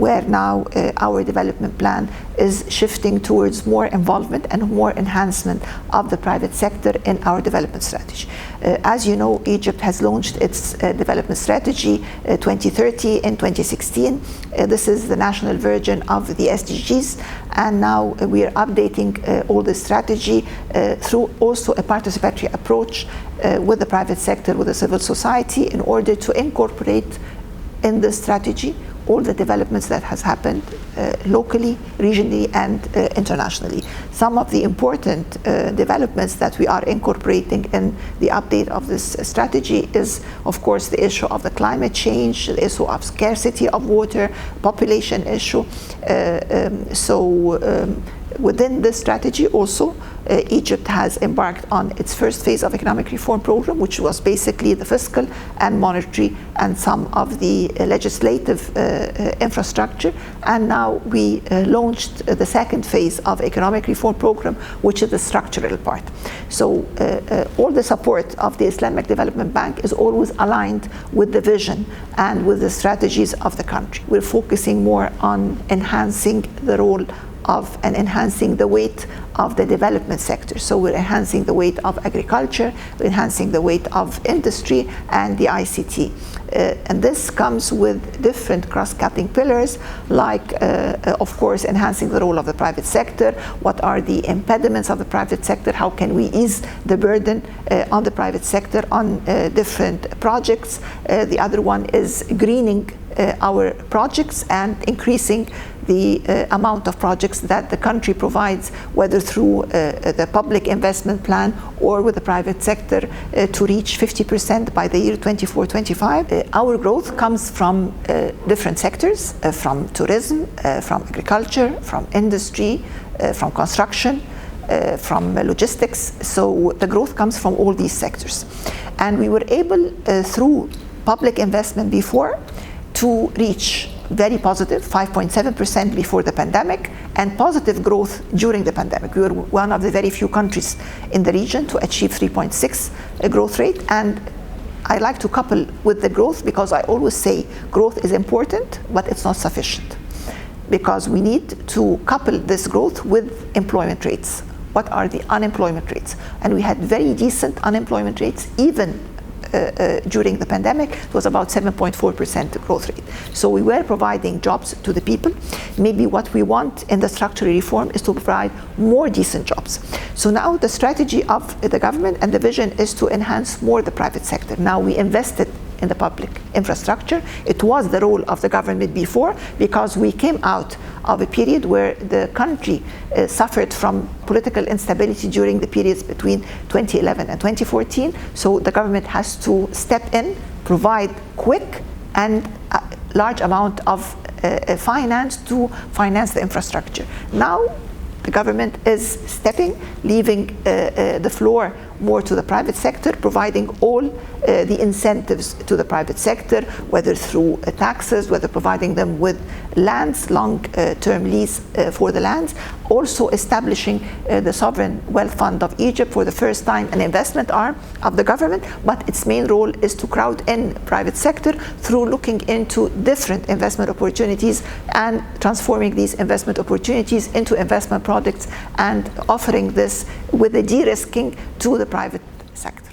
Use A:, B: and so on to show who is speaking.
A: where now our development plan is shifting towards more involvement and more enhancement of the private sector in our development strategy. As you know, Egypt has launched its development strategy 2030 in 2016. This is the national version of the SDGs, and now we are updating all the strategy through also a participatory approach with the private sector, with the civil society, in order to incorporate in the strategy all the developments that has happened locally, regionally, and internationally. Some of the important developments that we are incorporating in the update of this strategy is, of course, the issue of the climate change, the issue of scarcity of water, population issue. Within this strategy also, Egypt has embarked on its first phase of economic reform program, which was basically the fiscal and monetary and some of the legislative infrastructure. And now we launched the second phase of economic reform program, which is the structural part. So all the support of the Islamic Development Bank is always aligned with the vision and with the strategies of the country. We're focusing more on enhancing the role of and enhancing the weight of the development sector. So we're enhancing the weight of agriculture, we're enhancing the weight of industry and the ICT. And this comes with different cross-cutting pillars, like, of course, enhancing the role of the private sector. What are the impediments of the private sector? How can we ease the burden on the private sector on different projects? The other one is greening our projects and increasing the amount of projects that the country provides, whether through the public investment plan or with the private sector, to reach 50% by the year 24-25. Our growth comes from different sectors, from tourism, from agriculture, from industry, from construction, from logistics. So the growth comes from all these sectors. And we were able, through public investment before, to reach very positive 5.7% before the pandemic and positive growth during the pandemic. We were one of the very few countries in the region to achieve 3.6 growth rate. And I like to couple with the growth, because I always say growth is important, but it's not sufficient, because we need to couple this growth with employment rates. What are the unemployment rates? And we had very decent unemployment rates even during the pandemic. It was about 7.4% growth rate. So we were providing jobs to the people. Maybe what we want in the structural reform is to provide more decent jobs. So now the strategy of the government and the vision is to enhance more the private sector. Now we invested in the public infrastructure. It was the role of the government before, because we came out of a period where the country suffered from political instability during the periods between 2011 and 2014. So the government has to step in, provide quick and large amount of finance to finance the infrastructure. Now the government is stepping, leaving the floor more to the private sector, providing all the incentives to the private sector, whether through taxes, whether providing them with lands, long-term lease for the lands, also establishing the Sovereign Wealth Fund of Egypt for the first time, an investment arm of the government, but its main role is to crowd in private sector through looking into different investment opportunities and transforming these investment opportunities into investment products and offering this with a de-risking to the private sector.